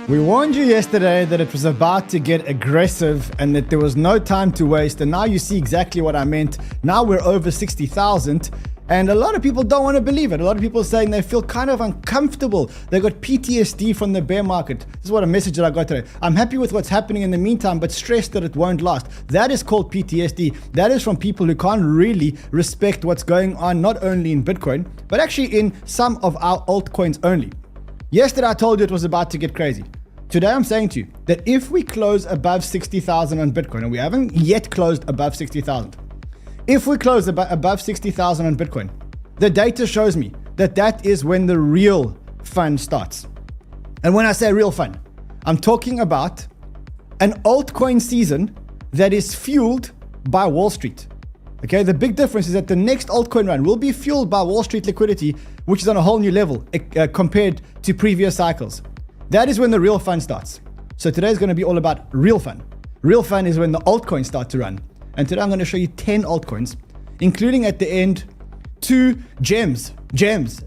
We warned you yesterday that it was about to get aggressive and that there was no time to waste, and now you see exactly what I meant. Now we're over 60,000 and a lot of people don't want to believe it. A lot of people are saying they feel kind of uncomfortable. They got PTSD from the bear market. This is what a message that I got today. I'm happy with what's happening in the meantime, but stressed that it won't last. That is called PTSD. That is from people who can't really respect what's going on, not only in Bitcoin, but actually in some of our altcoins only. Yesterday I told you it was about to get crazy. Today I'm saying to you that if we close above 60,000 on Bitcoin, and we haven't yet closed above 60,000, if we close above 60,000 on Bitcoin, the data shows me that that is when the real fun starts. And when I say real fun, I'm talking about an altcoin season that is fueled by Wall Street. Okay, the big difference is that the next altcoin run will be fueled by Wall Street liquidity, which is on a whole new level compared to previous cycles. That is when the real fun starts. So today is going to be all about real fun. Real fun is when the altcoins start to run. And today I'm going to show you 10 altcoins, including at the end 2 gems,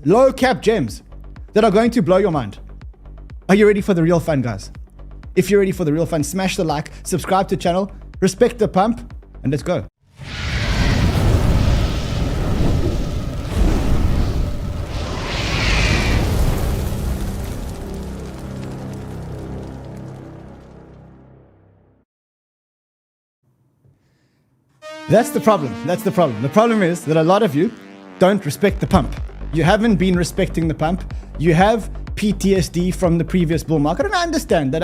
low cap gems that are going to blow your mind. Are you ready for the real fun, guys? If you're ready for the real fun, smash the like, subscribe to the channel, respect the pump, and let's go. That's the problem. The problem is that a lot of you don't respect the pump. You haven't been respecting the pump. You have PTSD from the previous bull market. And I understand that.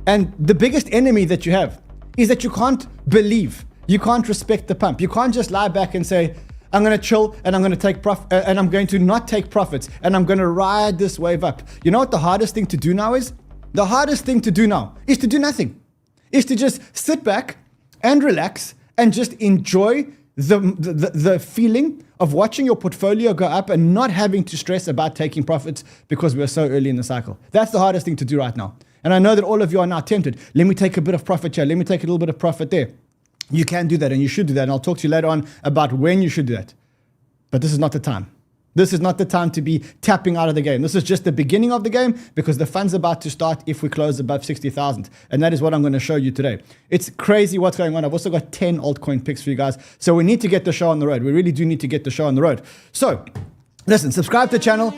And the biggest enemy that you have is that you can't believe. You can't respect the pump. You can't just lie back and say, I'm going to chill and I'm going to take and I'm going to not take profits and I'm going to ride this wave up. You know what the hardest thing to do now is? The hardest thing to do now is to do nothing. Is to just sit back and relax and just enjoy the feeling of watching your portfolio go up and not having to stress about taking profits because we're so early in the cycle. That's the hardest thing to do right now. And I know that all of you are now tempted. Let me take a bit of profit here. Let me take a little bit of profit there. You can do that and you should do that. And I'll talk to you later on about when you should do that. But this is not the time. This is not the time to be tapping out of the game. This is just the beginning of the game because the fun's about to start if we close above 60,000. And that is what I'm going to show you today. It's crazy what's going on. I've also got 10 altcoin picks for you guys. So we need to get the show on the road. We really do need to get the show on the road. So listen, subscribe to the channel.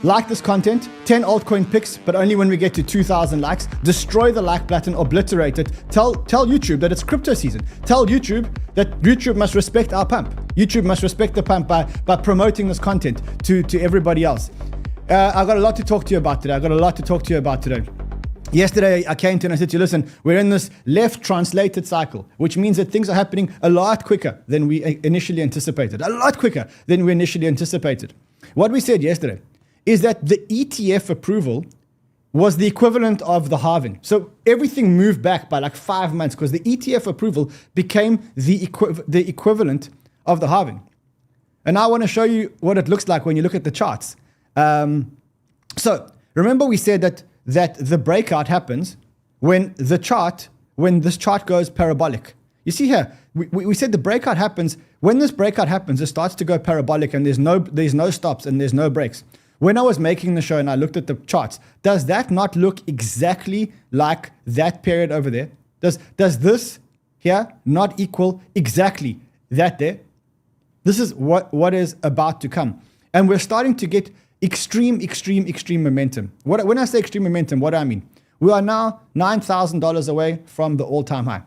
Like this content, 10 altcoin picks, but only when we get to 2,000 likes. Destroy the like button, obliterate it. Tell YouTube that it's crypto season. Tell YouTube that YouTube must respect our pump. YouTube must respect the pump by promoting this content to everybody else. I've got a lot to talk to you about today. Yesterday, I came to and I said to you, listen, we're in this left translated cycle, which means that things are happening a lot quicker than we initially anticipated. What we said yesterday is that the ETF approval was the equivalent of the halving. So everything moved back by like 5 months because the ETF approval became the equivalent of the halving. And I want to show you what it looks like when you look at the charts. So remember we said that the breakout happens when this chart goes parabolic. You see here, we said the breakout happens, when this breakout happens, it starts to go parabolic and there's no stops and there's no breaks. When I was making the show and I looked at the charts, does that not look exactly like that period over there? Does this here not equal exactly that there? This is what is about to come. And we're starting to get extreme momentum. When I say extreme momentum, what do I mean? We are now $9,000 away from the all-time high.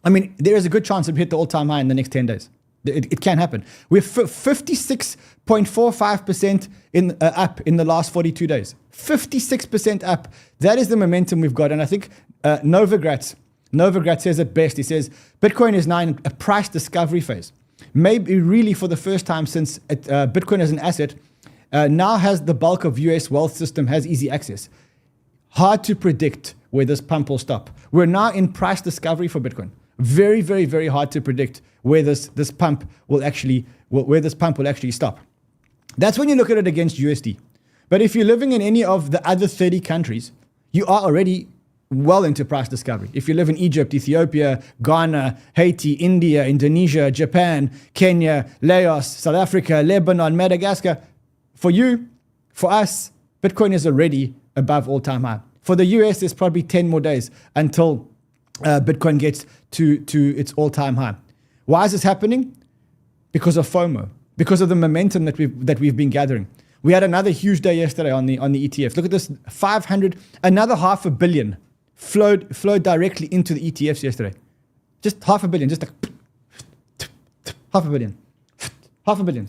I mean, there is a good chance that we hit the all-time high in the next 10 days. It can happen. We're 56.45% up in the last 42 days. 56% up. That is the momentum we've got. And I think 𝗕𝗫𝗪𝗓 says it best. He says, Bitcoin is now in a price discovery phase. Maybe really for the first time since Bitcoin as an asset now has the bulk of US wealth system, has easy access. Hard to predict where this pump will stop. We're now in price discovery for Bitcoin. Very, very, very hard to predict where this pump will actually stop. That's when you look at it against USD. But if you're living in any of the other 30 countries, you are already well into price discovery. If you live in Egypt, Ethiopia, Ghana, Haiti, India, Indonesia, Japan, Kenya, Laos, South Africa, Lebanon, Madagascar, for you, for us, Bitcoin is already above all-time high. For the US, there's probably 10 more days until Bitcoin gets to its all-time high. Why is this happening? Because of FOMO, because of the momentum that we've been gathering. We had another huge day yesterday on the ETFs. Look at this, another $500 million flowed directly into the ETFs yesterday. Just $500 million, just like $500 million, $500 million,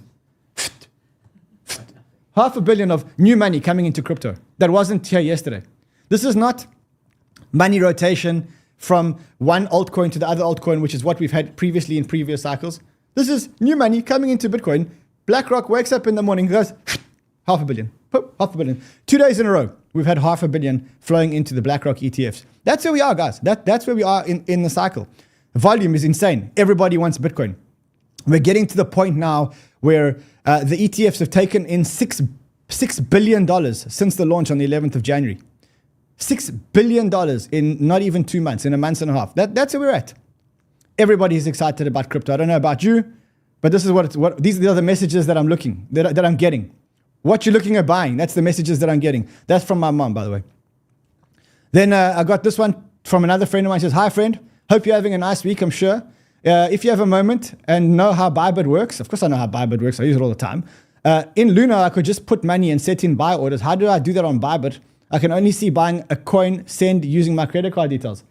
$500 million of new money coming into crypto that wasn't here yesterday. This is not money rotation from one altcoin to the other altcoin, which is what we've had previously in previous cycles. This is new money coming into Bitcoin. BlackRock wakes up in the morning, goes, $500 million, $500 million. 2 days in a row, we've had $500 million flowing into the BlackRock ETFs. That's where we are, guys. That's where we are in the cycle. Volume is insane. Everybody wants Bitcoin. We're getting to the point now where the ETFs have taken in $6 billion since the launch on the 11th of January. $6 billion in not even 2 months, in a month and a half. That's where we're at. Everybody's excited about crypto. I don't know about you, but this is these are the messages that I'm getting. What you're looking at buying, that's the messages that I'm getting. That's from my mom, by the way. Then I got this one from another friend of mine. She says, "Hi friend, hope you're having a nice week, I'm sure. If you have a moment and know how Bybit works," of course I know how Bybit works, I use it all the time. In Luna, I could just put money and set in buy orders. How do I do that on Bybit? I can only see buying a coin send using my credit card details.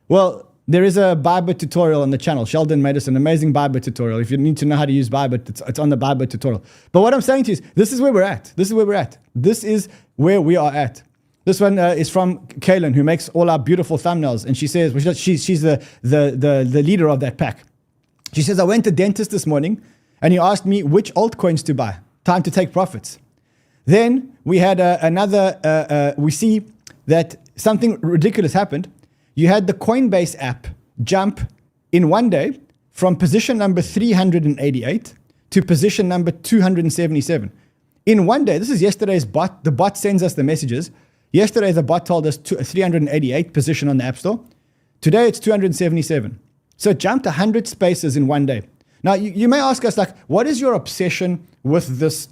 Well, there is a Bybit tutorial on the channel. Sheldon made us an amazing Bybit tutorial. If you need to know how to use Bybit, it's on the Bybit tutorial. But what I'm saying to you is, this is where we're at. This is where we're at. This is where we are at. This one is from Kaylin, who makes all our beautiful thumbnails. And she says, she's the leader of that pack. She says, "I went to dentist this morning and he asked me which altcoins to buy. Time to take profits." Then we had we see that something ridiculous happened. You had the Coinbase app jump in one day from position number 388 to position number 277. In one day, this is yesterday's bot. The bot sends us the messages. Yesterday, the bot told us 388 position on the App Store. Today, it's 277. So it jumped 100 spaces in one day. Now, you may ask us, like, what is your obsession with this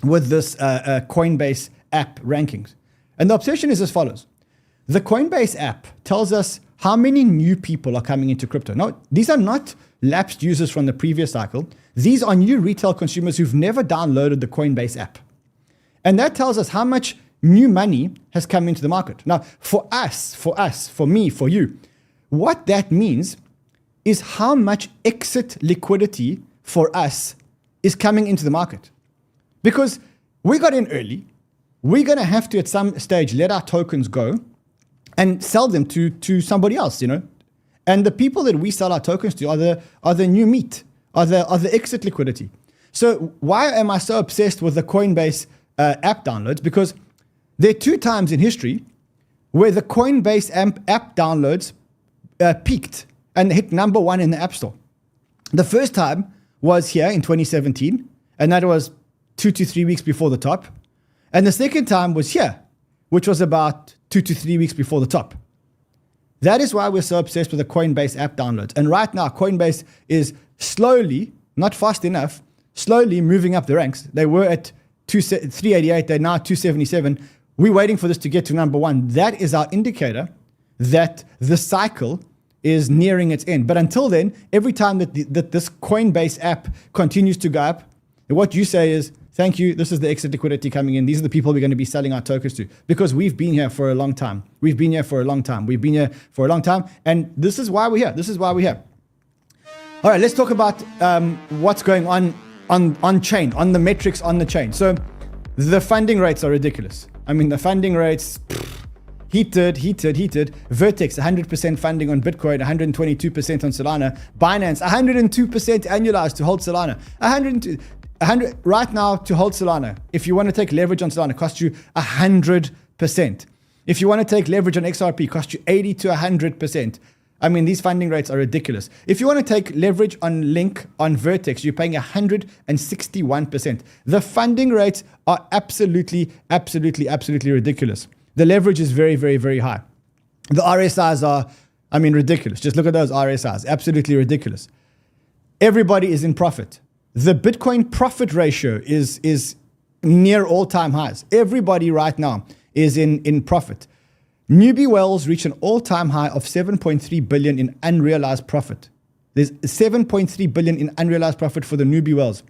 Coinbase app rankings? And the obsession is as follows. The Coinbase app tells us how many new people are coming into crypto. Now, these are not lapsed users from the previous cycle. These are new retail consumers who've never downloaded the Coinbase app. And that tells us how much new money has come into the market. Now, for me, for you, what that means is how much exit liquidity for us is coming into the market. Because we got in early, we're going to have to at some stage let our tokens go and sell them to somebody else, you know. And the people that we sell our tokens to are the new meat, are the exit liquidity. So why am I so obsessed with the Coinbase app downloads? Because there are 2 times in history where the Coinbase app downloads peaked and hit number 1 in the App Store. The first time was here in 2017, and that was 2 to 3 weeks before the top. And the second time was here, which was about 2 to 3 weeks before the top. That is why we're so obsessed with the Coinbase app downloads. And right now, Coinbase is slowly, not fast enough, slowly moving up the ranks. They were at 388, they're now 277. We're waiting for this to get to number 1. That is our indicator that the cycle is nearing its end. But until then, every time that this Coinbase app continues to go up, what you say is, thank you, this is the exit liquidity coming in. These are the people we're going to be selling our tokens to, because we've been here for a long time. We've been here for a long time. And this is why we're here. All right, let's talk about what's going on chain, on the metrics on the chain. So the funding rates are ridiculous. I mean, the funding rates, heated. Vertex, 100% funding on Bitcoin, 122% on Solana. Binance, 102% annualized to hold Solana. 100 right now to hold Solana. If you want to take leverage on Solana, it costs you 100%. If you want to take leverage on XRP, it costs you 80 to 100%. I mean, these funding rates are ridiculous. If you want to take leverage on Link, on Vertex, you're paying 161%. The funding rates are absolutely ridiculous. The leverage is very, very, very high. The RSIs are, I mean, ridiculous. Just look at those RSIs, absolutely ridiculous. Everybody is in profit. The Bitcoin profit ratio is near all-time highs. Everybody right now is in profit. Newbie Wells reached an all-time high of 7.3 billion in unrealized profit. There's 7.3 billion in unrealized profit for the Newbie Wells.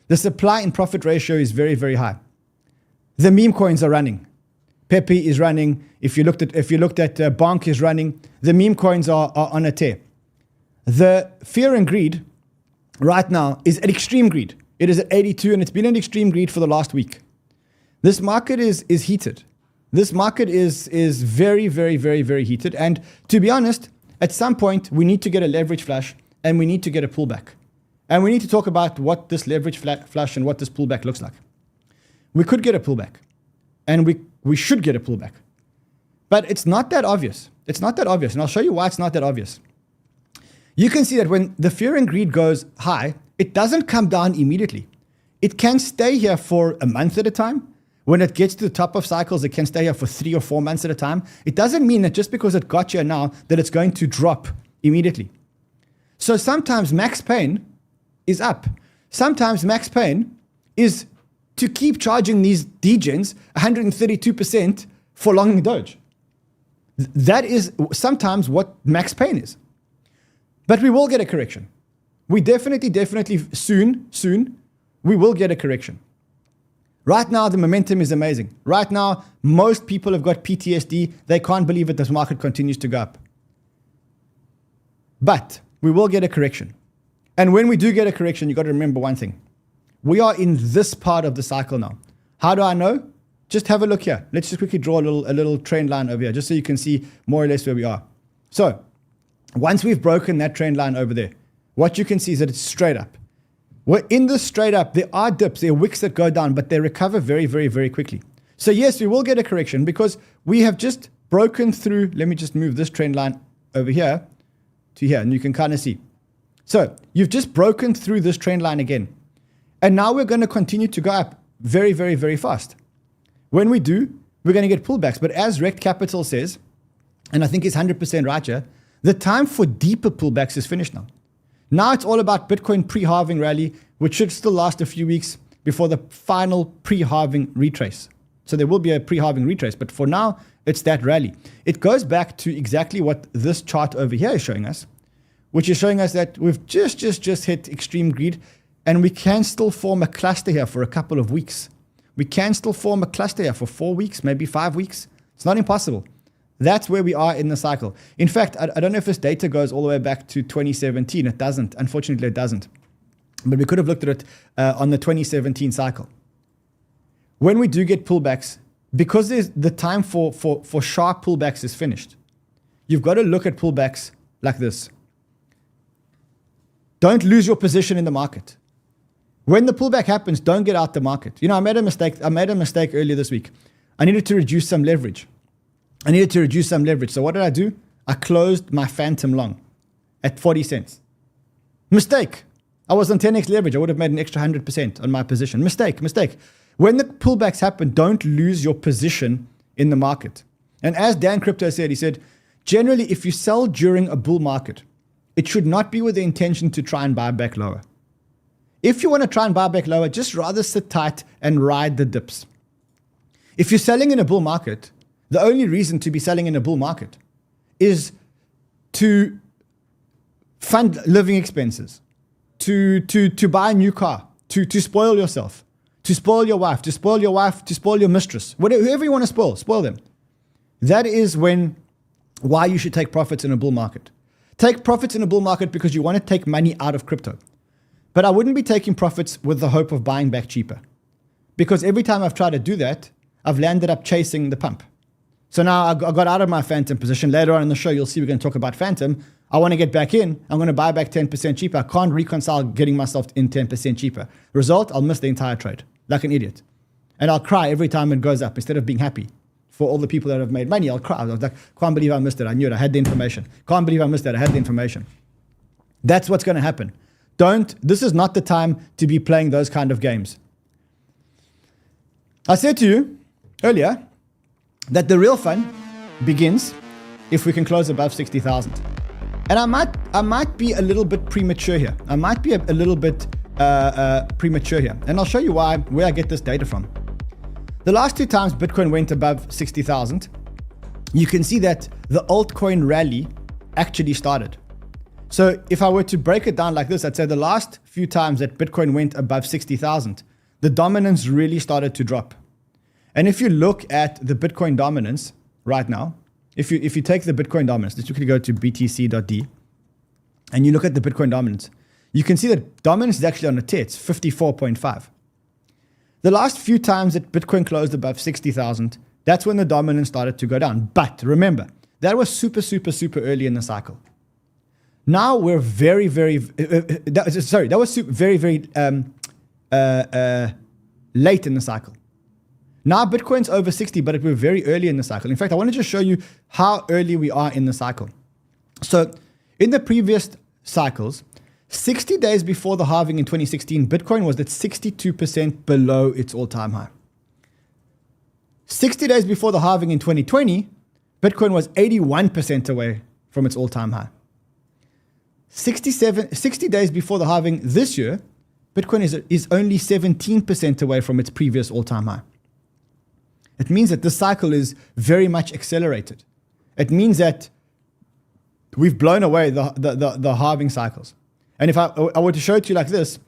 The supply and profit ratio is very, very high. The meme coins are running. Pepe is running. If you looked at Bonk is running. The meme coins are on a tear. The fear and greed right now is at extreme greed. It is at 82, and it's been at extreme greed for the last week. This market is heated. This market is very, very, very, very heated. And to be honest, at some point, we need to get a leverage flash and we need to get a pullback. And we need to talk about what this leverage flash and what this pullback looks like. We could get a pullback, and we should get a pullback. But it's not that obvious. It's not that obvious. And I'll show you why it's not that obvious. You can see that when the fear and greed goes high, it doesn't come down immediately. It can stay here for a month at a time. When it gets to the top of cycles, it can stay here for 3 or 4 months at a time. It doesn't mean that just because it got here now, that it's going to drop immediately. So sometimes max pain is up. Sometimes max pain is to keep charging these degens 132% for longing Doge. That is sometimes what max pain is. But we will get a correction. We definitely soon, we will get a correction. Right now, the momentum is amazing. Right now, most people have got PTSD. They can't believe that this market continues to go up. But we will get a correction. And when we do get a correction, you got to remember one thing. We are in this part of the cycle now. How do I know? Just have a look here. Let's just quickly draw a little trend line over here, just so you can see more or less where we are. So once we've broken that trend line over there, what you can see is that it's straight up. We're in this straight up. There are dips, there are wicks that go down, but they recover very, very, very quickly. So yes, we will get a correction because we have just broken through. Let me just move this trend line over here to here, and you can kind of see. So you've just broken through this trend line again. And now we're going to continue to go up very, very, very fast. When we do, we're going to get pullbacks. But as 𝗕𝗓𝗪𝗓 says, and I think he's 100% right here, the time for deeper pullbacks is finished now. Now it's all about Bitcoin pre-halving rally, which should still last a few weeks before the final pre-halving retrace. So there will be a pre-halving retrace, but for now, it's that rally. It goes back to exactly what this chart over here is showing us, which is showing us that we've just hit extreme greed, and we can still form a cluster here for a couple of weeks. We can still form a cluster here for 4 weeks, maybe 5 weeks. It's not impossible. That's where we are in the cycle. In fact, I don't know if this data goes all the way back to 2017. It doesn't. Unfortunately, it doesn't. But we could have looked at it on the 2017 cycle. When we do get pullbacks, because there's the time for sharp pullbacks is finished, you've got to look at pullbacks like this. Don't lose your position in the market. When the pullback happens, don't get out the market. You know, I made a mistake earlier this week. I needed to reduce some leverage. So what did I do? I closed my phantom long at 40 cents. Mistake. I was on 10x leverage. I would have made an extra 100% on my position. Mistake. When the pullbacks happen, don't lose your position in the market. And as Dan Crypto said, he said, generally, if you sell during a bull market, it should not be with the intention to try and buy back lower. If you want to try and buy back lower, just rather sit tight and ride the dips. If you're selling in a bull market, the only reason to be selling in a bull market is to fund living expenses, to buy a new car, to spoil yourself, to spoil your wife, to spoil your mistress, whoever you want to spoil them. That is why you should take profits in a bull market. Take profits in a bull market because you want to take money out of crypto. But I wouldn't be taking profits with the hope of buying back cheaper. Because every time I've tried to do that, I've landed up chasing the pump. So now I got out of my phantom position. Later on in the show, you'll see we're going to talk about phantom. I want to get back in. I'm going to buy back 10% cheaper. I can't reconcile getting myself in 10% cheaper. Result, I'll miss the entire trade like an idiot. And I'll cry every time it goes up instead of being happy. For all the people that have made money, I'll cry. I was like, can't believe I missed it. I knew it. I had the information. Can't believe I missed it. I had the information. That's what's going to happen. This is not the time to be playing those kind of games. I said to you earlier that the real fun begins if we can close above 60,000. And I might be a little bit premature here. I might be a little bit premature here. And I'll show you where I get this data from. The last 2 times Bitcoin went above 60,000, you can see that the altcoin rally actually started. So if I were to break it down like this, I'd say the last few times that Bitcoin went above 60,000, the dominance really started to drop. And if you look at the Bitcoin dominance right now, if you take the Bitcoin dominance, let's quickly go to BTC.D, and you look at the Bitcoin dominance, you can see that dominance is actually on a tear. It's 54.5. The last few times that Bitcoin closed above 60,000, that's when the dominance started to go down. But remember, that was super early in the cycle. Now we're very that was very late in the cycle. Now Bitcoin's over 60, but we're very early in the cycle. In fact, I want to just show you how early we are in the cycle. So in the previous cycles, 60 days before the halving in 2016, Bitcoin was at 62% below its all-time high. 60 days before the halving in 2020, Bitcoin was 81% away from its all-time high. 60 days before the halving this year, Bitcoin is only 17% away from its previous all-time high. It means that this cycle is very much accelerated. It means that we've blown away the halving cycles. And if I were to show it to you like this,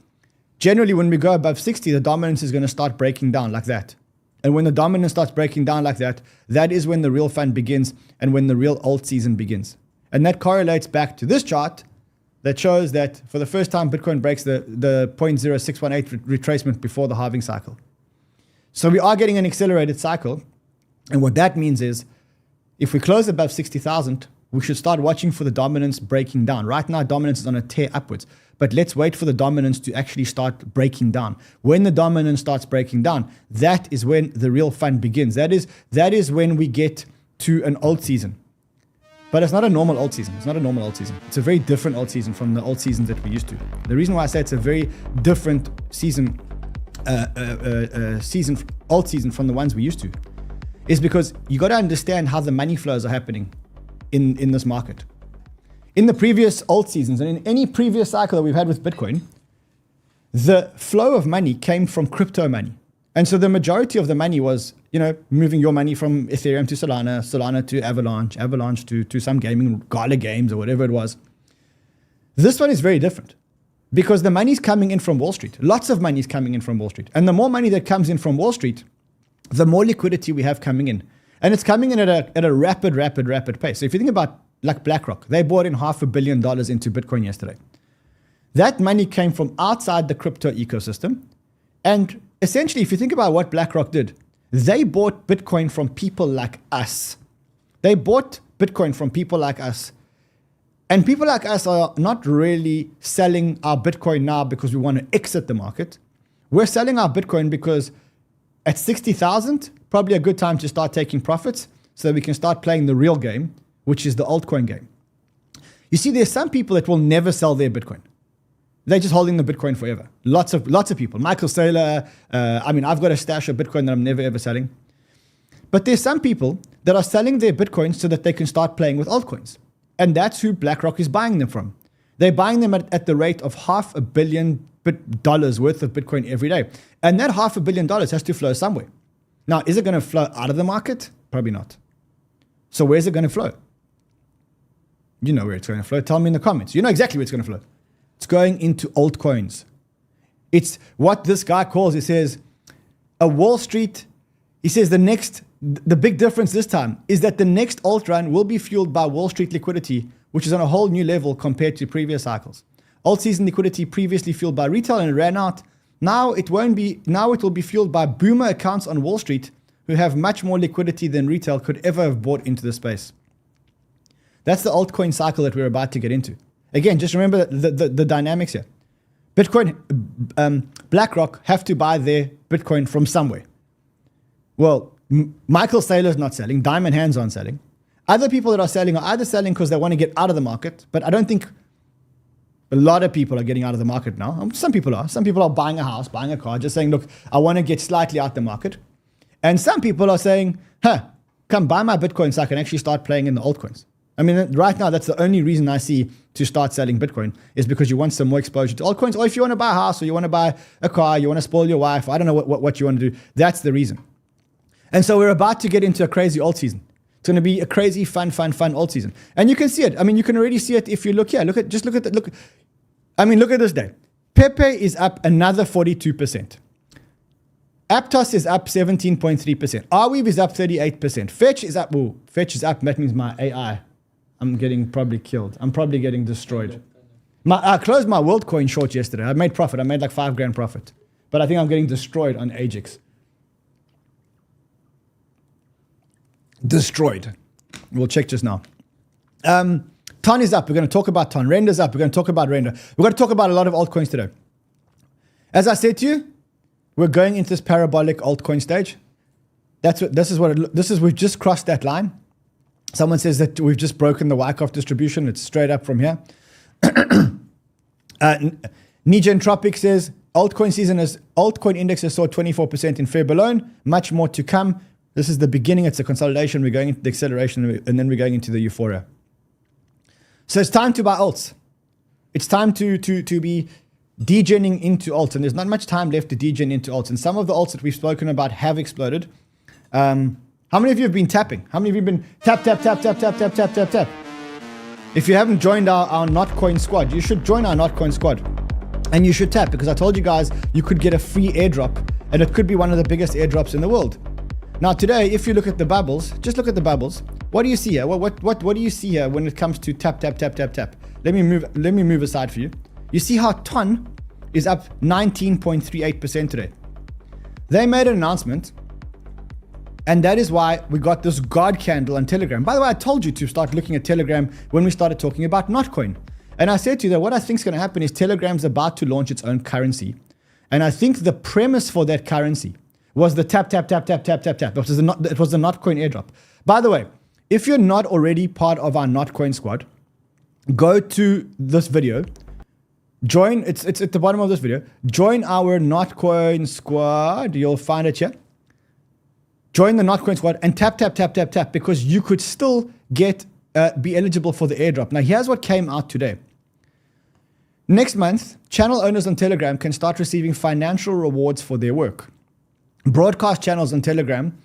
generally when we go above 60, the dominance is going to start breaking down like that. And when the dominance starts breaking down like that, that is when the real fun begins and when the real alt season begins. And that correlates back to this chart that shows that for the first time, Bitcoin breaks the 0.0618 retracement before the halving cycle. So we are getting an accelerated cycle. And what that means is if we close above 60,000, we should start watching for the dominance breaking down. Right now, dominance is on a tear upwards, but let's wait for the dominance to actually start breaking down. When the dominance starts breaking down, that is when the real fun begins. That is when we get to an alt season. But it's not a normal alt season. It's not a normal alt season. It's a very different alt season from the alt seasons that we're used to. The reason why I say it's a very different season, alt season from the ones we used to, is because you got to understand how the money flows are happening in this market. In the previous alt seasons and in any previous cycle that we've had with Bitcoin, the flow of money came from crypto money. And so the majority of the money was, moving your money from Ethereum to Solana, Solana to Avalanche, Avalanche to some gaming, Gala Games or whatever it was. This one is very different because the money's coming in from Wall Street. Lots of money is coming in from Wall Street. And the more money that comes in from Wall Street, the more liquidity we have coming in. And it's coming in at a rapid pace. So if you think about like BlackRock, they bought in $500 million into Bitcoin yesterday. That money came from outside the crypto ecosystem. And essentially, if you think about what BlackRock did, they bought Bitcoin from people like us. They bought Bitcoin from people like us. And people like us are not really selling our Bitcoin now because we want to exit the market. We're selling our Bitcoin because at 60,000, probably a good time to start taking profits so that we can start playing the real game, which is the altcoin game. You see, there's some people that will never sell their Bitcoin. They're just holding the Bitcoin forever. Lots of people. Michael Saylor, I've got a stash of Bitcoin that I'm never ever selling. But there's some people that are selling their Bitcoin so that they can start playing with altcoins. And that's who BlackRock is buying them from. They're buying them at the rate of $500 million worth of Bitcoin every day. And that $500 million has to flow somewhere. Now, is it going to flow out of the market? Probably not. So where's it going to flow? You know where it's going to flow. Tell me in the comments. You know exactly where it's going to flow. It's going into altcoins. It's what this guy calls, he says, a Wall Street, he says the big difference this time is that the next alt run will be fueled by Wall Street liquidity, which is on a whole new level compared to previous cycles. Alt season liquidity previously fueled by retail and it ran out. Now it will be fueled by boomer accounts on Wall Street who have much more liquidity than retail could ever have bought into the space. That's the altcoin cycle that we're about to get into. Again, just remember the dynamics here. Bitcoin, BlackRock have to buy their Bitcoin from somewhere. Well, Michael Saylor's not selling. Diamond Hands aren't selling. Other people that are selling are either selling because they want to get out of the market, but I don't think a lot of people are getting out of the market now. Some people are. Some people are buying a house, buying a car, just saying, look, I want to get slightly out the market. And some people are saying, come buy my Bitcoin so I can actually start playing in the altcoins. I mean, right now, that's the only reason I see to start selling Bitcoin is because you want some more exposure to altcoins, or if you want to buy a house, or you want to buy a car, you want to spoil your wife, I don't know what you want to do. That's the reason. And so we're about to get into a crazy alt season. It's going to be a crazy, fun alt season. And you can see it. I mean, you can already see it if you look here. Look at this day. 𝗕𝗘𝗅 is up another 42%. Aptos is up 17.3%. Arweave is up 38%. 𝗕𝗘𝗅 is up. Ooh, 𝗕𝗘𝗅 is up. That means my AI. I'm getting probably killed. I'm probably getting destroyed. I closed my WorldCoin short yesterday. I made profit. I made like $5,000 profit. But I think I'm getting destroyed on 𝗕𝗔𝗡𝗥. Destroyed. We'll check just now. TON is up. We're going to talk about TON. Render's up. We're going to talk about Render. We're going to talk about a lot of altcoins today. As I said to you, we're going into this parabolic altcoin stage. We've just crossed that line. Someone says that we've just broken the Wyckoff distribution. It's straight up from here. 𝗕𝗔𝗡𝗪𝗏 says altcoin indexes saw 24% in Feb alone. Much more to come. This is the beginning. It's a consolidation. We're going into the acceleration, and then we're going into the euphoria. So it's time to buy alts. It's time to be degenning into alts, and there's not much time left to degen into alts. And some of the alts that we've spoken about have exploded. How many of you have been tapping? How many of you have been tap? If you haven't joined our 𝗕𝗘𝗧𝗕𝗏 squad, you should join our 𝗕𝗘𝗧 squad. And you should tap, because I told you guys you could get a free airdrop, and it could be one of the biggest airdrops in the world. Now today, if you look at the bubbles, just look at the bubbles. What do you see here? What do you see here when it comes to tap? Let me move aside for you. You see how TON is up 19.38% today. They made an announcement, and that is why we got this God candle on Telegram. By the way, I told you to start looking at Telegram when we started talking about 𝗕𝗘coin. And I said to you that what I think is going to happen is Telegram's about to launch its own currency. And I think the premise for that currency was the tap. It was the 𝗕𝗘coin airdrop. By the way, if you're not already part of our 𝗕𝗘coin squad, go to this video. Join, it's at the bottom of this video. Join our 𝗕𝗘coin squad. You'll find it here. Join the 𝗕𝗘coin squad and tap, because you could still be eligible for the airdrop. Now, here's what came out today. Next month, channel owners on Telegram can start receiving financial rewards for their work. Broadcast channels on Telegram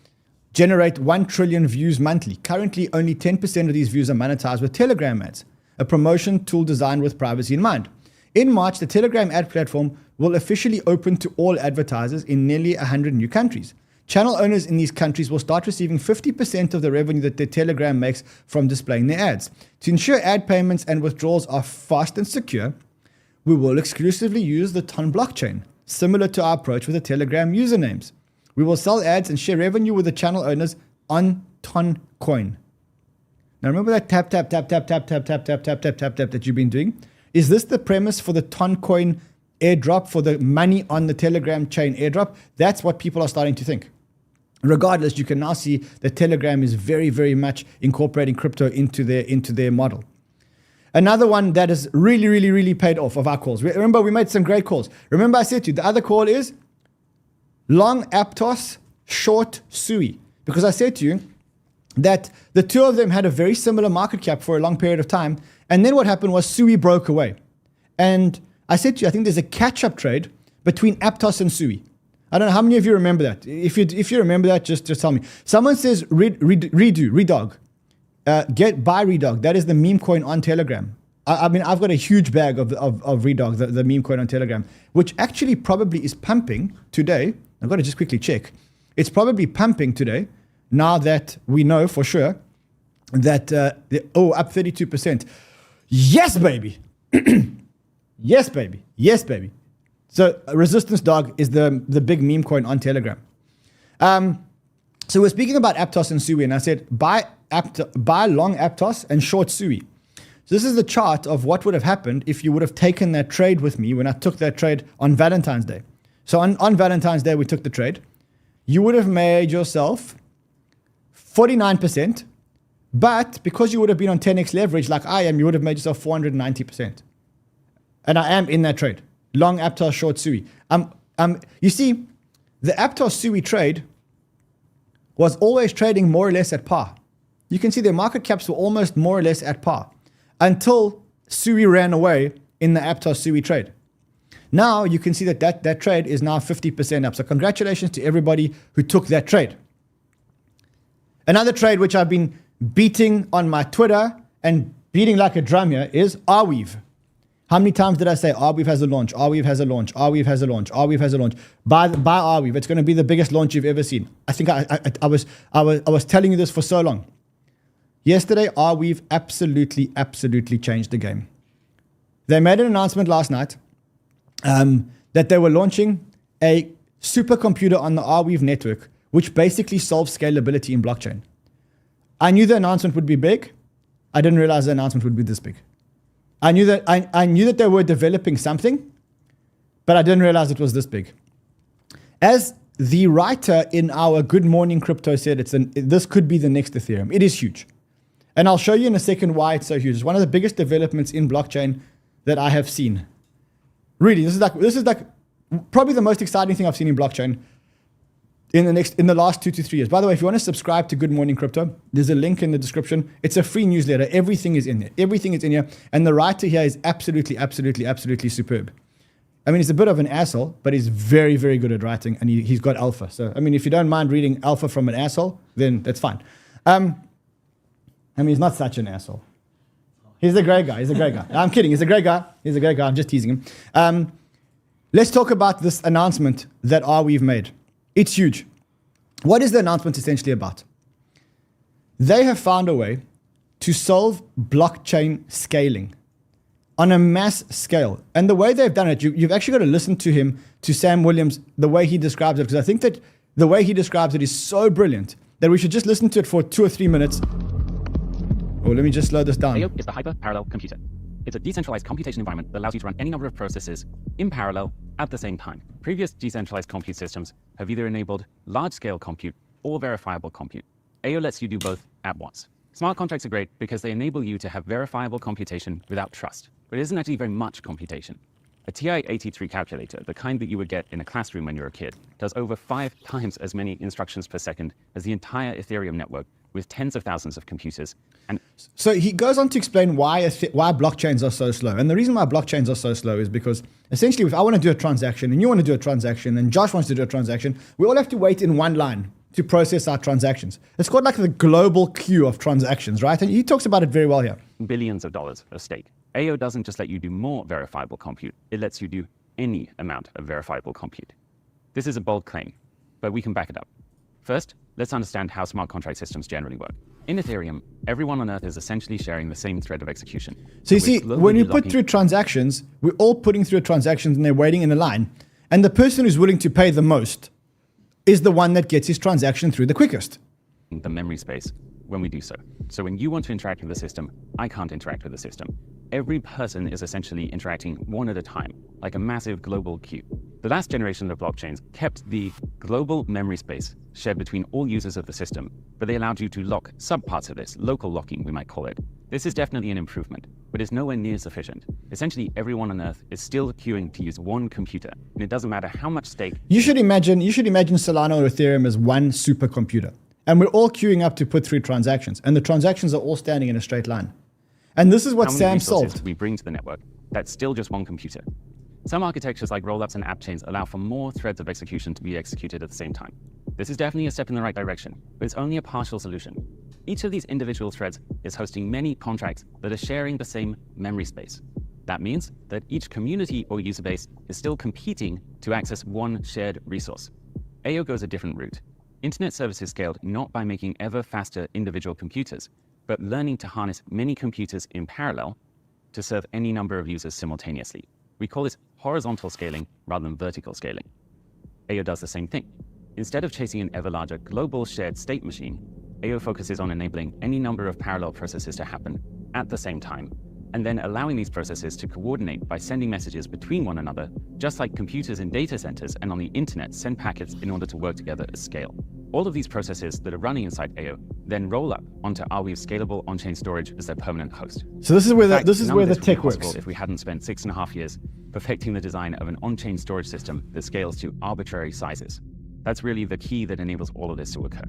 generate 1 trillion views monthly. Currently, only 10% of these views are monetized with Telegram ads, a promotion tool designed with privacy in mind. In March, the Telegram ad platform will officially open to all advertisers in nearly 100 new countries. Channel owners in these countries will start receiving 50% of the revenue that their Telegram makes from displaying their ads. To ensure ad payments and withdrawals are fast and secure, we will exclusively use the TON blockchain, similar to our approach with the Telegram usernames. We will sell ads and share revenue with the channel owners on TON coin. Now remember that tap that you've been doing? Is this the premise for the TON coin airdrop, for the money on the Telegram chain airdrop? That's what people are starting to think. Regardless, you can now see that Telegram is very, very much incorporating crypto into their model. Another one that has really paid off of our calls. Remember, we made some great calls. Remember, I said to you, the other call is long Aptos, short 𝗬𝗓. Because I said to you that the two of them had a very similar market cap for a long period of time. And then what happened was 𝗬𝗓 broke away. And I said to you, I think there's a catch-up trade between Aptos and 𝗬𝗓. I don't know how many of you remember that. If you remember that, just tell me. Someone says 𝗕𝗔𝗡𝗙𝗪. Buy 𝗕𝗔𝗡𝗙. That is the meme coin on Telegram. I mean, I've got a huge bag of 𝗕𝗔𝗡𝗙, the meme coin on Telegram, which actually probably is pumping today. I've got to just quickly check. It's probably pumping today, now that we know for sure that, up 32%. Yes, baby. Yes, baby. Yes, baby. So Resistance Dog is the big meme coin on Telegram. So we're speaking about Aptos and 𝗬𝗓, and I said buy long Aptos and short 𝗬𝗓. So this is the chart of what would have happened if you would have taken that trade with me when I took that trade on Valentine's Day. So on Valentine's Day, we took the trade. You would have made yourself 49%, but because you would have been on 10x leverage like I am, you would have made yourself 490%. And I am in that trade. Long Aptos, short 𝗬𝗓. You see, the Aptos 𝗬𝗓 trade was always trading more or less at par. You can see their market caps were almost more or less at par until 𝗬𝗓 ran away in the Aptos 𝗬𝗓 trade. Now you can see that trade is now 50% up. So congratulations to everybody who took that trade. Another trade which I've been beating on my Twitter and beating like a drum here is Arweave. How many times did I say Arweave has a launch, Arweave has a launch, Arweave has a launch, Arweave has a launch? Buy Arweave. It's going to be the biggest launch you've ever seen. I think I was telling you this for so long. Yesterday, Arweave absolutely changed the game. They made an announcement last night that they were launching a supercomputer on the Arweave network, which basically solves scalability in blockchain. I knew the announcement would be big. I didn't realize the announcement would be this big. I knew that they were developing something, but I didn't realize it was this big. As the writer in our Good Morning Crypto said, this could be the next Ethereum. It is huge. And I'll show you in a second why it's so huge. It's one of the biggest developments in blockchain that I have seen. Really, this is like probably the most exciting thing I've seen in blockchain in the last 2 to 3 years. By the way, if you want to subscribe to Good Morning Crypto, there's a link in the description. It's a free newsletter. Everything is in there. Everything is in here. And the writer here is absolutely superb. I mean, he's a bit of an asshole, but he's very good at writing, and he's got alpha. So, I mean, if you don't mind reading alpha from an asshole, then that's fine. I mean, he's not such an asshole. He's a great guy. I'm kidding. He's a great guy. I'm just teasing him. Let's talk about this announcement that Arweave made. It's huge. What is the announcement essentially about? They have found a way to solve blockchain scaling on a mass scale. And the way they've done it, you've actually got to listen to him, to Sam Williams, the way he describes it, because I think that the way he describes it is so brilliant that we should just listen to it for 2 or 3 minutes. Oh, let me just slow this down. AO is the hyper-parallel computer. It's a decentralized computation environment that allows you to run any number of processes in parallel at the same time. Previous decentralized compute systems have either enabled large-scale compute or verifiable compute. AO lets you do both at once. Smart contracts are great because they enable you to have verifiable computation without trust, but it isn't actually very much computation. A TI-83 calculator, the kind that you would get in a classroom when you're a kid, does over 5 times as many instructions per second as the entire Ethereum network, with tens of thousands of computers. And so he goes on to explain why blockchains are so slow. And the reason why blockchains are so slow is because essentially if I want to do a transaction and you want to do a transaction and Josh wants to do a transaction, we all have to wait in one line to process our transactions. It's called like the global queue of transactions, right? And he talks about it very well here. billions of dollars at stake. AO doesn't just let you do more verifiable compute, it lets you do any amount of verifiable compute. This is a bold claim, but we can back it up. First, let's understand how smart contract systems generally work. In Ethereum, everyone on Earth is essentially sharing the same thread of execution. So you see, when you put through transactions, we're all putting through transactions and they're waiting in a line. And the person who's willing to pay the most is the one that gets his transaction through the quickest. The memory space when we do so. So when you want to interact with the system, I can't interact with the system. Every person is essentially interacting one at a time, like a massive global queue. The last generation of blockchains kept the global memory space shared between all users of the system, but they allowed you to lock subparts of this, local locking we might call it. This is definitely an improvement, but it's nowhere near sufficient. Essentially, everyone on Earth is still queuing to use one computer, and it doesn't matter how much stake. You should imagine Solana or Ethereum as one supercomputer. And we're all queuing up to put through transactions, and the transactions are all standing in a straight line. And this is what Sam solved. We bring to the network, that's still just one computer. Some architectures like rollups and app chains allow for more threads of execution to be executed at the same time. This is definitely a step in the right direction, but it's only a partial solution. Each of these individual threads is hosting many contracts that are sharing the same memory space. That means that each community or user base is still competing to access one shared resource. AO goes a different route. Internet services scaled not by making ever faster individual computers, but learning to harness many computers in parallel to serve any number of users simultaneously. We call this horizontal scaling rather than vertical scaling. AO does the same thing. Instead of chasing an ever larger global shared state machine, AO focuses on enabling any number of parallel processes to happen at the same time, and then allowing these processes to coordinate by sending messages between one another, just like computers in data centers and on the internet send packets in order to work together at scale. All of these processes that are running inside AO then roll up onto Arweave's scalable on-chain storage as their permanent host. So this is where the tech works. If we hadn't spent 6.5 years perfecting the design of an on-chain storage system that scales to arbitrary sizes. That's really the key that enables all of this to occur.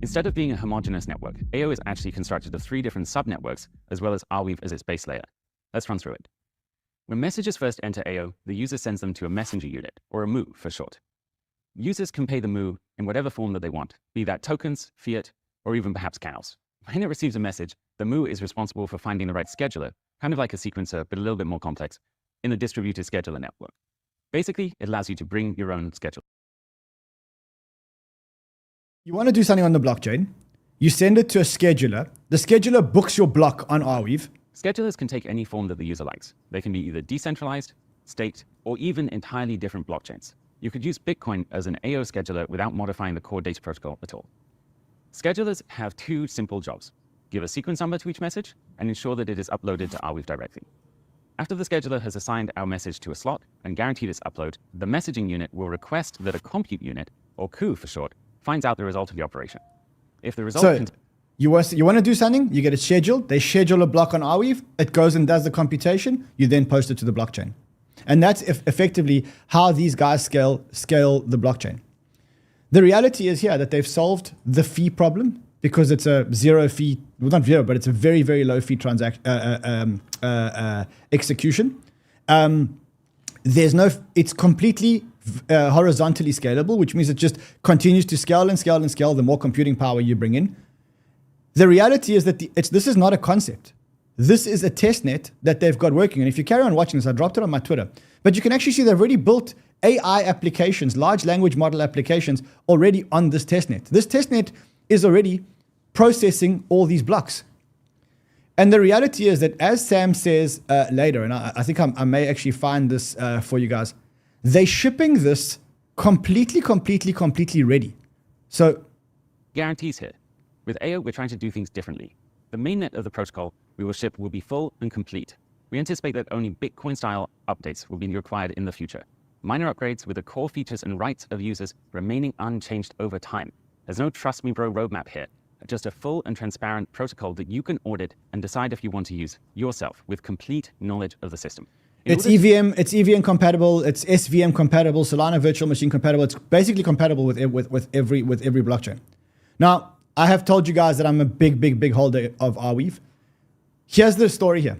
Instead of being a homogeneous network, AO is actually constructed of 3 different subnetworks, as well as Arweave as its base layer. Let's run through it. When messages first enter AO, the user sends them to a messenger unit, or a moo for short. Users can pay the moo in whatever form that they want, be that tokens, fiat, or even perhaps cows. When it receives a message, the moo is responsible for finding the right scheduler, kind of like a sequencer, but a little bit more complex, in the distributed scheduler network. Basically, it allows you to bring your own schedule. You want to do something on the blockchain, you send it to a scheduler. The scheduler books your block on Arweave. Schedulers can take any form that the user likes. They can be either decentralized, staked, or even entirely different blockchains. You could use Bitcoin as an AO scheduler without modifying the core data protocol at all. Schedulers have two simple jobs: give a sequence number to each message and ensure that it is uploaded to Arweave directly. After the scheduler has assigned our message to a slot and guaranteed its upload, the messaging unit will request that a compute unit, or 𝗬 for short, finds out the result of the operation. If the result you want to do something, you get it scheduled, they schedule a block on Arweave, it goes and does the computation, you then post it to the blockchain. And that's effectively how these guys scale the blockchain. The reality is here that they've solved the fee problem because it's a zero fee, well, not zero, but it's a very, very low fee execution. It's completely horizontally scalable, which means it just continues to scale and scale and scale the more computing power you bring in. The reality is that this is not a concept. This is a testnet that they've got working. And if you carry on watching this, I dropped it on my Twitter, but you can actually see they've already built AI applications, large language model applications already on this testnet. This testnet is already processing all these blocks. And the reality is that, as Sam says later, and I think I may actually find this for you guys, they're shipping this completely ready. So guarantees here. With AO, we're trying to do things differently. The mainnet of the protocol we will ship will be full and complete. We anticipate that only Bitcoin-style updates will be required in the future. Minor upgrades with the core features and rights of users remaining unchanged over time. There's no trust me bro roadmap here, just a full and transparent protocol that you can audit and decide if you want to use yourself with complete knowledge of the system. It's EVM compatible, it's SVM compatible, Solana virtual machine compatible. It's basically compatible with every blockchain. Now, I have told you guys that I'm a big holder of Arweave. Here's the story here.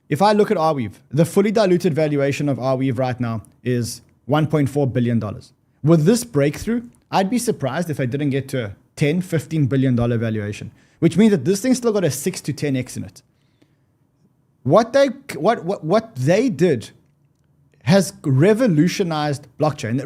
If I look at Arweave, the fully diluted valuation of Arweave right now is $1.4 billion. With this breakthrough, I'd be surprised if I didn't get to a $10, $15 billion valuation, which means that this thing's still got a 6 to 10x in it. What they did has revolutionized blockchain.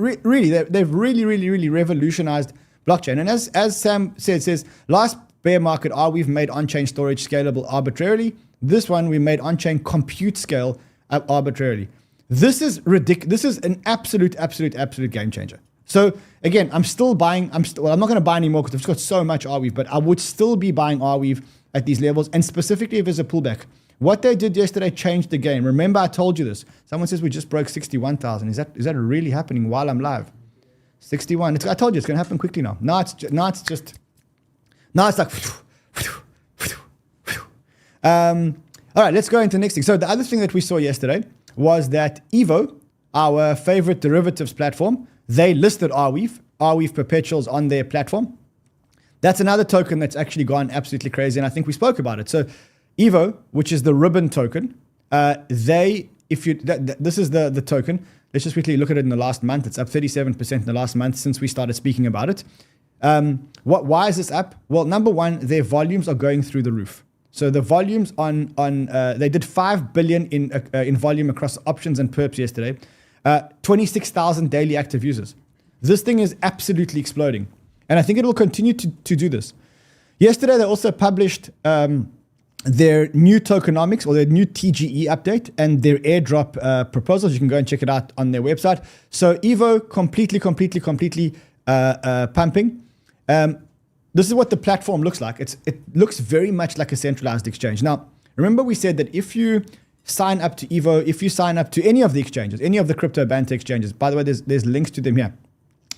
They've really revolutionized blockchain. And as Sam says, last bear market, Arweave made on-chain storage scalable arbitrarily. This one, we made on-chain compute scale arbitrarily. This is ridiculous. This is an absolute game changer. So again, I'm not going to buy anymore because I've just got so much Arweave, but I would still be buying Arweave at these levels. And specifically if there's a pullback. What they did yesterday changed the game. Remember, I told you this. Someone says we just broke 61,000. Is that really happening while I'm live? 61. I told you it's going to happen quickly now. Now it's like. All right, let's go into the next thing. So the other thing that we saw yesterday was that Evo, our favorite derivatives platform, they listed Arweave perpetuals on their platform. That's another token that's actually gone absolutely crazy, and I think we spoke about it. So Evo, which is the ribbon token, this is the token. Let's just quickly look at it in the last month. It's up 37% in the last month since we started speaking about it. Why is this up? Well, number one, their volumes are going through the roof. So the volumes they did 5 billion in volume across options and perps yesterday. 26,000 daily active users. This thing is absolutely exploding. And I think it will continue to do this. Yesterday, they also published their new tokenomics, or their new TGE update, and their airdrop proposals. You can go and check it out on their website. So Evo completely pumping. This is what the platform looks like. It looks very much like a centralized exchange. Now, remember we said that if you sign up to Evo, if you sign up to any of the exchanges, any of the Crypto Banter exchanges, by the way, there's links to them here.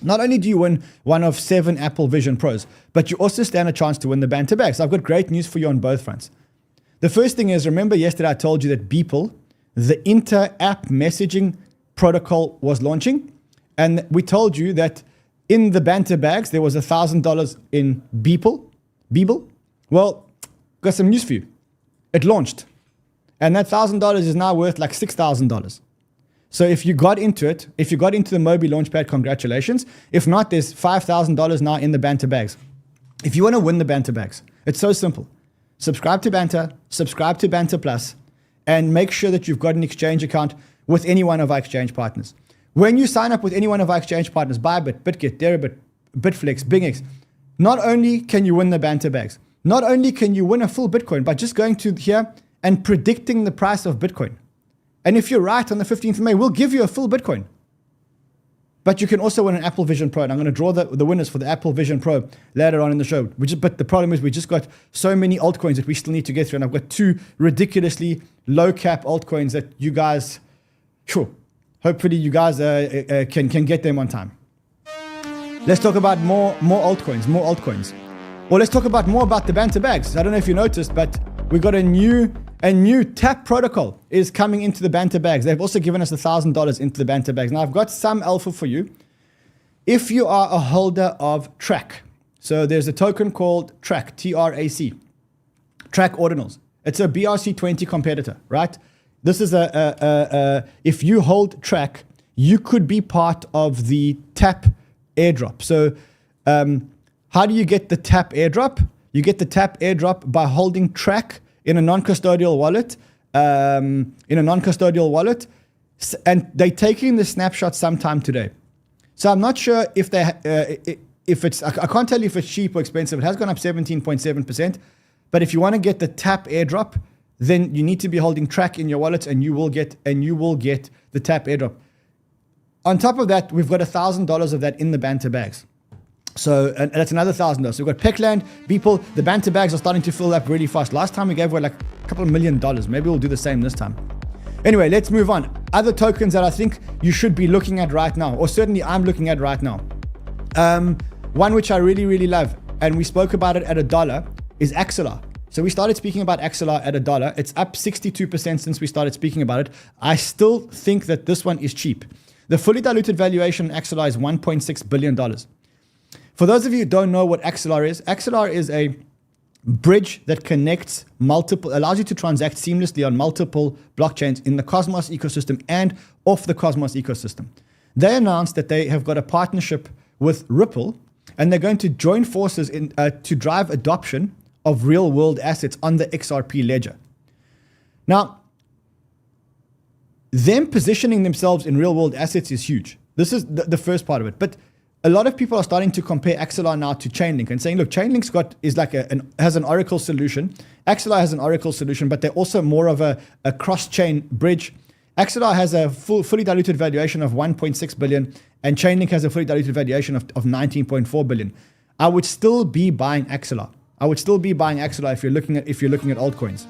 Not only do you win one of 7 Apple Vision Pros, but you also stand a chance to win the Banter bag. So I've got great news for you on both fronts. The first thing is, remember yesterday I told you that Beeple, the inter-app messaging protocol, was launching. And we told you that in the Banter bags, there was $1,000 in Beeple. Well, got some news for you. It launched. And that $1,000 is now worth like $6,000. So if you got into it, if you got into the Mobi Launchpad, congratulations. If not, there's $5,000 now in the Banter bags. If you want to win the Banter bags, it's so simple. Subscribe to Banter, subscribe to Banter Plus, and make sure that you've got an exchange account with any one of our exchange partners. When you sign up with any one of our exchange partners, Bybit, BitGet, 𝗕𝗫𝗄𝗏, Bitflex, BingX, not only can you win the Banter bags, not only can you win a full Bitcoin by just going to here and predicting the price of Bitcoin. And if you're right on the 15th of May, we'll give you a full Bitcoin. But you can also win an Apple Vision Pro. And I'm going to draw the winners for the Apple Vision Pro later on in the show. But the problem is we just got so many altcoins that we still need to get through. And I've got 2 ridiculously low cap altcoins that you guys, hopefully you guys can get them on time. Let's talk about more altcoins. Or let's talk about more about the Banter bags. I don't know if you noticed, but we got a new tap protocol is coming into the Banter bags. They've also given us $1,000 into the Banter bags. Now I've got some alpha for you. If you are a holder of 𝗏, so there's a token called 𝗏, TRAC, 𝗏 Ordinals. It's a BRC20 competitor, right? This is if you hold 𝗏, you could be part of the tap airdrop. So how do you get the tap airdrop? You get the tap airdrop by holding 𝗏 in a non-custodial wallet, and they're taking the snapshot sometime today. So I'm not sure if it's, I can't tell you if it's cheap or expensive. It has gone up 17.7%, but if you want to get the tap airdrop, then you need to be holding 𝗏 in your wallet, and you will get the tap airdrop. On top of that, we've got $1,000 of that in the Banter bags. So, and that's another $1,000. So we've got Peckland, people, the Banter bags are starting to fill up really fast. Last time we gave away like a couple of $1 million. Maybe we'll do the same this time. Anyway, let's move on. Other tokens that I think you should be looking at right now, or certainly I'm looking at right now. One which I really, really love, and we spoke about it at $1, is 𝗥𝗓𝗓. So we started speaking about 𝗥𝗓𝗓 at $1. It's up 62% since we started speaking about it. I still think that this one is cheap. The fully diluted valuation 𝗥𝗓𝗓 is $1.6 billion. For those of you who don't know what 𝗥𝗓𝗓 is a bridge that connects allows you to transact seamlessly on multiple blockchains in the Cosmos ecosystem and off the Cosmos ecosystem. They announced that they have got a partnership with Ripple, and they're going to join forces to drive adoption of real-world assets on the XRP ledger. Now, them positioning themselves in real-world assets is huge. This is the first part of it. But a lot of people are starting to compare 𝗥𝗓𝗓 now to Chainlink and saying, look, Chainlink's has an Oracle solution. 𝗥𝗓𝗓 has an Oracle solution, but they're also more of a cross-chain bridge. 𝗥𝗓𝗓 has a fully diluted valuation of 1.6 billion, and Chainlink has a fully diluted valuation of 19.4 billion. I would still be buying 𝗥𝗓𝗓. if you're looking at altcoins.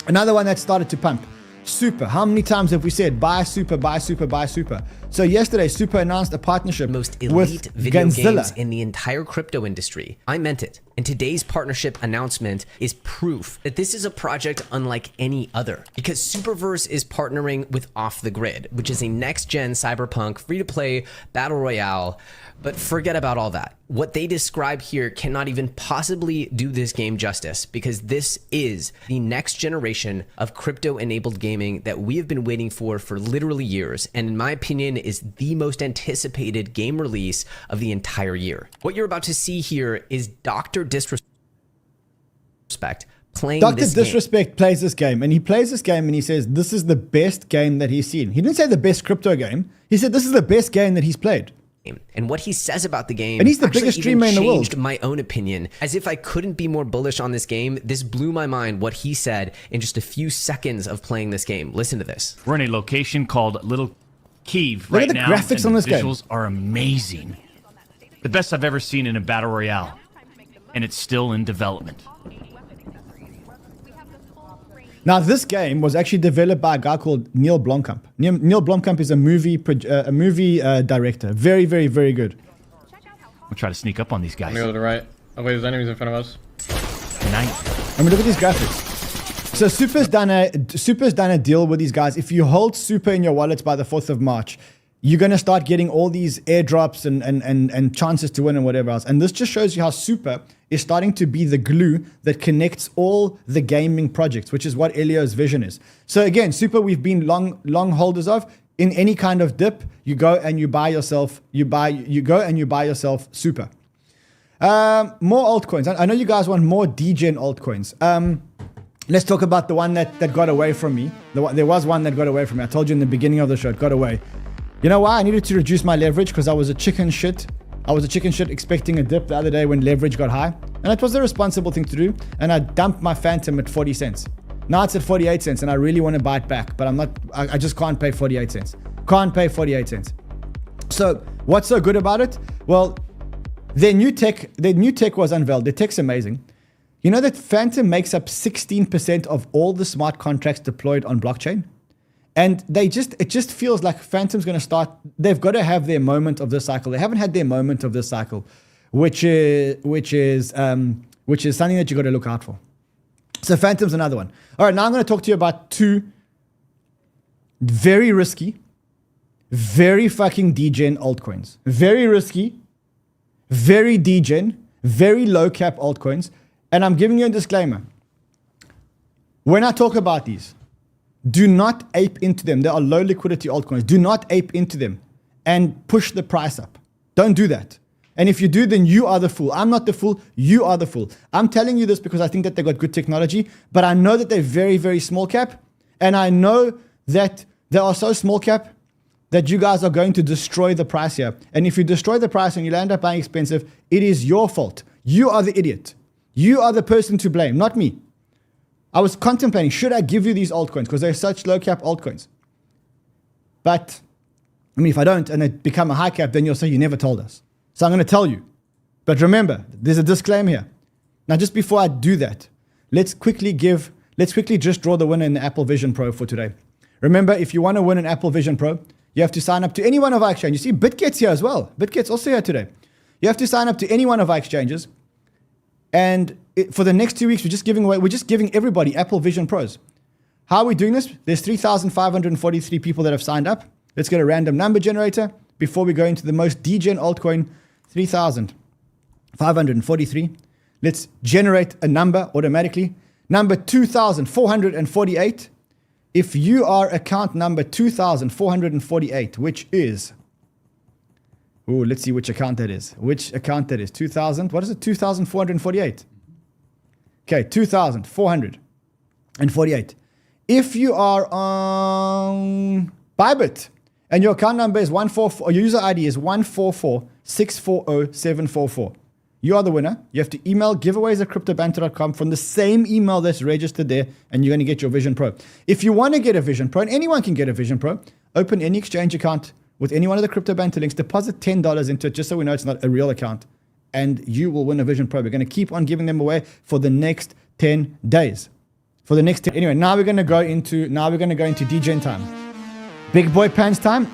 Another one that started to pump. Super. How many times have we said buy Super, buy Super, buy Super? So yesterday, Super announced a partnership most elite with video Ganzilla. games in the entire crypto industry. I meant it. And today's partnership announcement is proof that this is a project unlike any other. Because Superverse is partnering with Off the Grid, which is a next-gen cyberpunk free-to-play battle royale. But forget about all that. What they describe here cannot even possibly do this game justice, because this is the next generation of crypto-enabled gaming that we have been waiting for literally years, and in my opinion is the most anticipated game release of the entire year. What you're about to see here is Dr. Disrespect playing Dr. this game. Disrespect plays this game, and he plays this game and he says this is the best game that he's seen. He didn't say the best crypto game. He said this is the best game that he's played. And what he says about the game, and he's the biggest streamer in the world, changed my own opinion. As if I couldn't be more bullish on this game, this blew my mind what he said in just a few seconds of playing this game. Listen to this. We're in a location called Little Kyiv Look right at the now. graphics on this game. The visuals are amazing. The best I've ever seen in a battle royale. And it's still in development. Now, this game was actually developed by a guy called Neil Blomkamp. Neil Blomkamp is a movie director. Very, very, very good. We'll try to sneak up on these guys. I'm gonna go to the right. Oh wait, there's enemies in front of us. Tonight. I mean, look at these graphics. So Super's done a deal with these guys. If you hold Super in your wallets by the 4th of March, you're going to start getting all these airdrops and chances to win and whatever else. And this just shows you how Super is starting to be the glue that connects all the gaming projects, which is what Elio's vision is. So again, Super we've been long holders of. in any kind of dip, you go and you buy yourself super. More altcoins. I know you guys want more degen altcoins. Let's talk about the one that got away from me. There was one that got away from me. I told you in the beginning of the show, it got away. You know why? I needed to reduce my leverage because I was a chicken shit. I was a chicken shit expecting a dip the other day when leverage got high. And it was the responsible thing to do. And I dumped my Phantom at 40 cents. Now it's at 48 cents and I really want to buy it back, but I just can't pay 48 cents. Can't pay 48 cents. So what's so good about it? Well, their new tech was unveiled. Their tech's amazing. You know that Phantom makes up 16% of all the smart contracts deployed on blockchain? And it just feels like Phantom's going to start, they've got to have their moment of this cycle. They haven't had their moment of this cycle, which is something that you got to look out for. So Phantom's another one. All right, now I'm going to talk to you about two very risky, very fucking degen altcoins. Very risky, very degen, very low cap altcoins. And I'm giving you a disclaimer. When I talk about these, do not ape into them. They are low liquidity altcoins. Do not ape into them and push the price up. Don't do that. And if you do, then you are the fool. I'm not the fool. You are the fool. I'm telling you this because I think that they got good technology, but I know that they're very, very small cap. And I know that they are so small cap that you guys are going to destroy the price here. And if you destroy the price and you end up buying expensive, it is your fault. You are the idiot. You are the person to blame, not me. I was contemplating, should I give you these altcoins? Because they're such low cap altcoins. But, I mean, if I don't and they become a high cap, then you'll say you never told us. So I'm going to tell you. But remember, there's a disclaimer here. Now, just before I do that, let's quickly just draw the winner in the Apple Vision Pro for today. Remember, if you want to win an Apple Vision Pro, you have to sign up to any one of our exchanges. You see, BitGet's here as well. BitGet's also here today. You have to sign up to any one of our exchanges. And for the next 2 weeks, we're just giving everybody Apple Vision Pros. How are we doing this? There's 3,543 people that have signed up. Let's get a random number generator before we go into the most degen altcoin, 3,543. Let's generate a number automatically. Number 2,448. If you are account number 2,448, which is, let's see which account that is. 2,000, what is it? 2,448. Okay, 2,448. If you are on Bybit and your account number is 144, or your user ID is 144640744, you are the winner. You have to email giveaways@cryptobanter.com from the same email that's registered there, and you're going to get your Vision Pro. If you want to get a Vision Pro, and anyone can get a Vision Pro, open any exchange account with any one of the Crypto Banter links, deposit $10 into it just so we know it's not a real account, and you will win a Vision Pro. We're going to keep on giving them away for the next 10 days. Anyway, now we're going to go into degen time. Big boy pants time.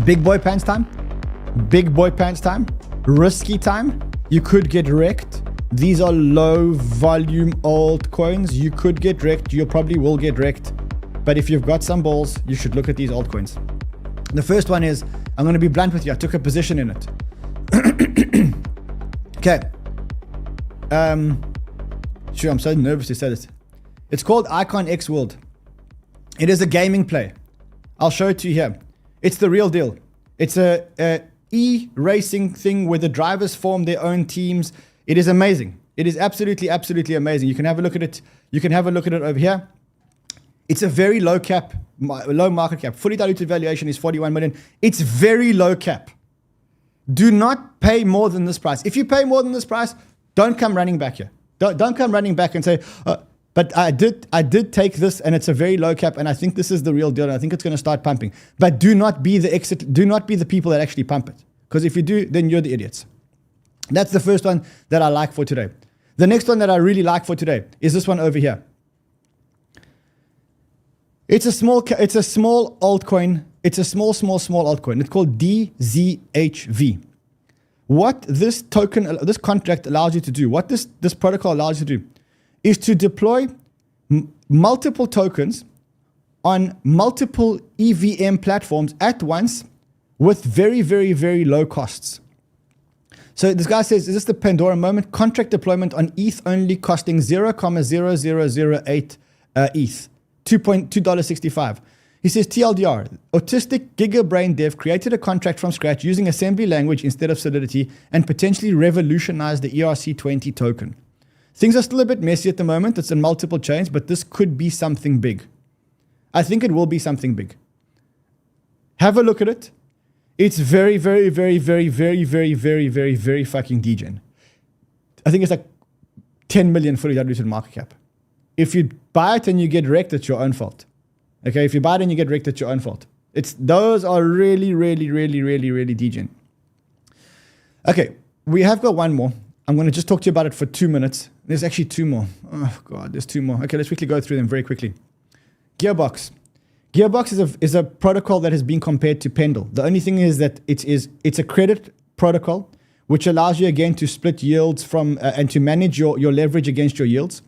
Big boy pants time. Big boy pants time. Risky time. You could get wrecked. These are low volume altcoins. You could get wrecked. You probably will get wrecked. But if you've got some balls, you should look at these altcoins. The first one is, I'm going to be blunt with you. I took a position in it. Okay. Sure, I'm so nervous to say this. It's called Icon.X World. It is a gaming play. I'll show it to you here. It's the real deal. It's a e-racing thing where the drivers form their own teams. It is amazing. It is absolutely, absolutely amazing. You can have a look at it. You can have a look at it over here. It's a very low market cap. Fully diluted valuation is 41 million. It's very low cap. Do not pay more than this price. If you pay more than this price, don't come running back here. Don't come running back and say, but I did take this and it's a very low cap and I think this is the real deal and I think it's going to start pumping. But do not be the people that actually pump it. Because if you do, then you're the idiots. That's the first one that I like for today. The next one that I really like for today is this one over here. It's a small altcoin. It's a small altcoin. It's called 𝗕𝗔𝗐𝗔. What this contract allows you to do, what this protocol allows you to do, is to deploy multiple tokens on multiple EVM platforms at once with very, very, very low costs. So this guy says, is this the Pandora moment? Contract deployment on ETH only costing 0.0008 ETH, $2.65. He says TLDR, autistic giga brain dev created a contract from scratch using assembly language instead of Solidity and potentially revolutionized the 𝗕𝗓𝗕𝗏 token. Things are still a bit messy at the moment. It's in multiple chains, but this could be something big. I think it will be something big. Have a look at it. It's very, very, very, very, very, very, very, very, very fucking degen. I think it's like 10 million fully diluted market cap. If you buy it and you get wrecked, it's your own fault. Okay, if you buy it and you get wrecked, it's your own fault. Those are really, really, really, really, really degen. Okay, we have got one more. I'm going to just talk to you about it for 2 minutes. There's actually two more. Oh God, there's two more. Okay, let's quickly go through them very quickly. Gearbox. Gearbox is a protocol that has been compared to Pendle. The only thing is that it's a credit protocol, which allows you again to split yields from and to manage your leverage against your yields.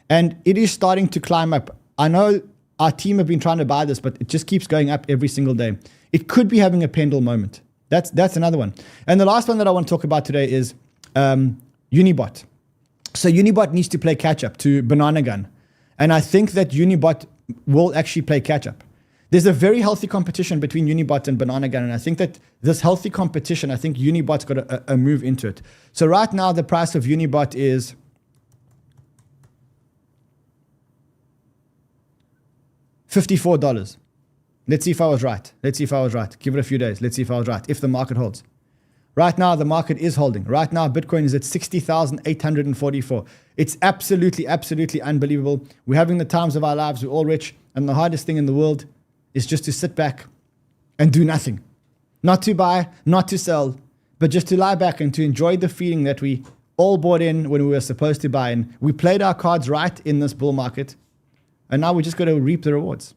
And it is starting to climb up. I know our team have been trying to buy this, but it just keeps going up every single day. It could be having a Pendle moment. That's another one. And the last one that I want to talk about today is Unibot. So Unibot needs to play catch up to Banana Gun. And I think that Unibot will actually play catch up. There's a very healthy competition between Unibot and Banana Gun. And I think that this healthy competition, I think Unibot's got a move into it. So right now, the price of Unibot is $54. Let's see if I was right. Give it a few days. Let's see if I was right. If the market holds. Right now, the market is holding. Right now, Bitcoin is at 60,844. It's absolutely, absolutely unbelievable. We're having the times of our lives. We're all rich. And the hardest thing in the world is just to sit back and do nothing. Not to buy, not to sell, but just to lie back and to enjoy the feeling that we all bought in when we were supposed to buy in. We played our cards right in this bull market. And now we just got to reap the rewards.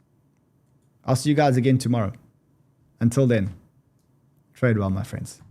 I'll see you guys again tomorrow. Until then, trade well, my friends.